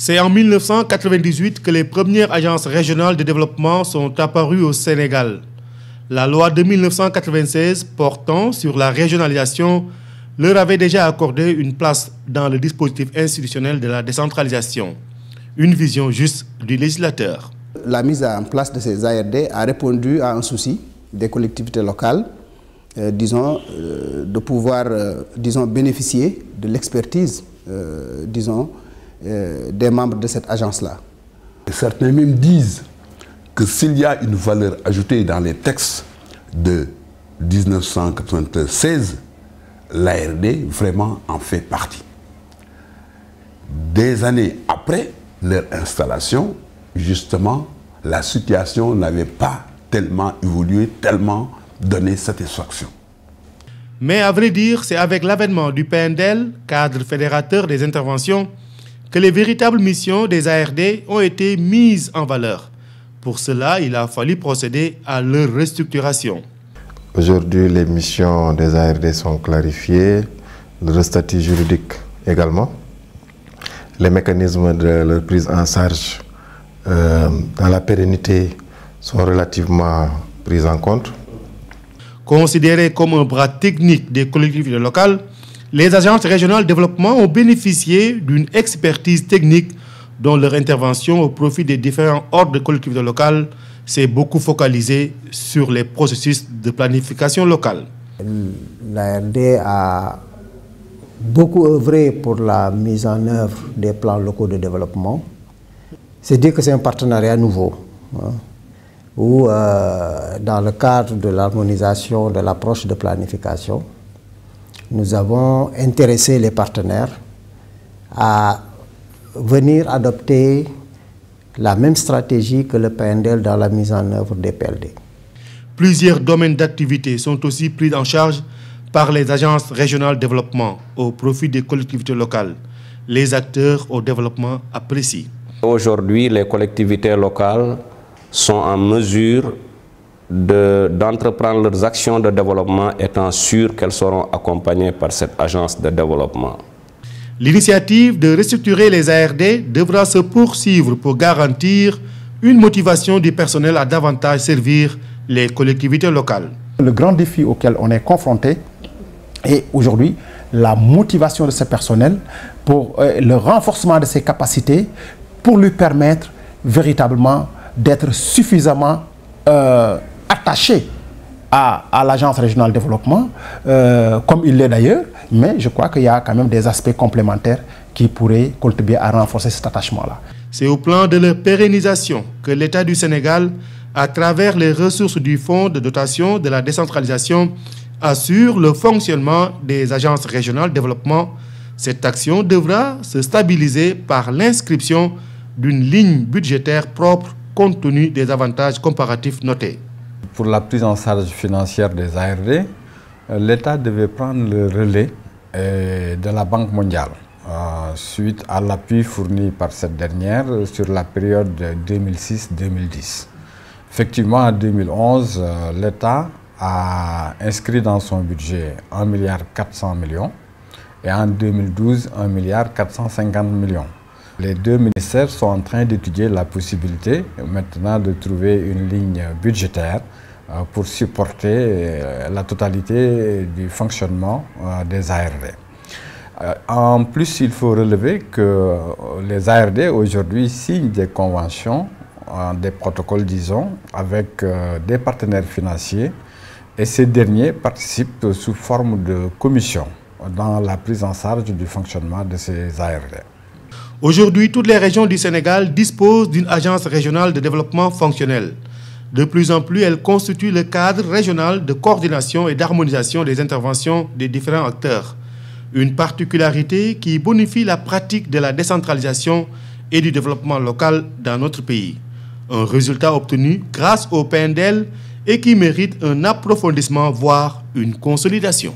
C'est en 1998 que les premières agences régionales de développement sont apparues au Sénégal. La loi de 1996 portant sur la régionalisation leur avait déjà accordé une place dans le dispositif institutionnel de la décentralisation. Une vision juste du législateur. La mise en place de ces ARD a répondu à un souci des collectivités locales, de pouvoir bénéficier de l'expertise des membres de cette agence-là. Certains même disent que s'il y a une valeur ajoutée dans les textes de 1996, l'ARD vraiment en fait partie. Des années après leur installation, justement, la situation n'avait pas tellement évolué, tellement donné satisfaction. Mais à vrai dire, c'est avec l'avènement du PNDL, cadre fédérateur des interventions, que les véritables missions des ARD ont été mises en valeur. Pour cela, il a fallu procéder à leur restructuration. Aujourd'hui, les missions des ARD sont clarifiées, le statut juridique également. Les mécanismes de leur prise en charge dans la pérennité sont relativement pris en compte. Considérées comme un bras technique des collectivités locales, les agences régionales de développement ont bénéficié d'une expertise technique dont leur intervention au profit des différents ordres de collectivités locales s'est beaucoup focalisée sur les processus de planification locale. L'ARD a beaucoup œuvré pour la mise en œuvre des plans locaux de développement. C'est dire que c'est un partenariat nouveau, où dans le cadre de l'harmonisation de l'approche de planification, nous avons intéressé les partenaires à venir adopter la même stratégie que le PNDL dans la mise en œuvre des PLD. Plusieurs domaines d'activité sont aussi pris en charge par les agences régionales de développement au profit des collectivités locales. Les acteurs au développement apprécient. Aujourd'hui, les collectivités locales sont en mesure d'entreprendre leurs actions de développement étant sûres qu'elles seront accompagnées par cette agence de développement. L'initiative de restructurer les ARD devra se poursuivre pour garantir une motivation du personnel à davantage servir les collectivités locales. Le grand défi auquel on est confronté est aujourd'hui la motivation de ce personnel pour le renforcement de ses capacités pour lui permettre véritablement d'être suffisamment attaché à l'agence régionale de développement, comme il l'est d'ailleurs, mais je crois qu'il y a quand même des aspects complémentaires qui pourraient contribuer à renforcer cet attachement-là. C'est au plan de leur pérennisation que l'État du Sénégal, à travers les ressources du Fonds de dotation de la décentralisation, assure le fonctionnement des agences régionales de développement. Cette action devra se stabiliser par l'inscription d'une ligne budgétaire propre compte tenu des avantages comparatifs notés. Pour la prise en charge financière des ARD, l'État devait prendre le relais de la Banque mondiale suite à l'appui fourni par cette dernière sur la période 2006-2010. Effectivement, en 2011, l'État a inscrit dans son budget 1,4 milliard et en 2012, 1,450 milliard. Les deux ministères sont en train d'étudier la possibilité maintenant de trouver une ligne budgétaire pour supporter la totalité du fonctionnement des ARD. En plus, il faut relever que les ARD aujourd'hui signent des conventions, des protocoles disons, avec des partenaires financiers et ces derniers participent sous forme de commission dans la prise en charge du fonctionnement de ces ARD. Aujourd'hui, toutes les régions du Sénégal disposent d'une agence régionale de développement fonctionnel. De plus en plus, elle constitue le cadre régional de coordination et d'harmonisation des interventions des différents acteurs. Une particularité qui bonifie la pratique de la décentralisation et du développement local dans notre pays. Un résultat obtenu grâce au PNDL et qui mérite un approfondissement, voire une consolidation.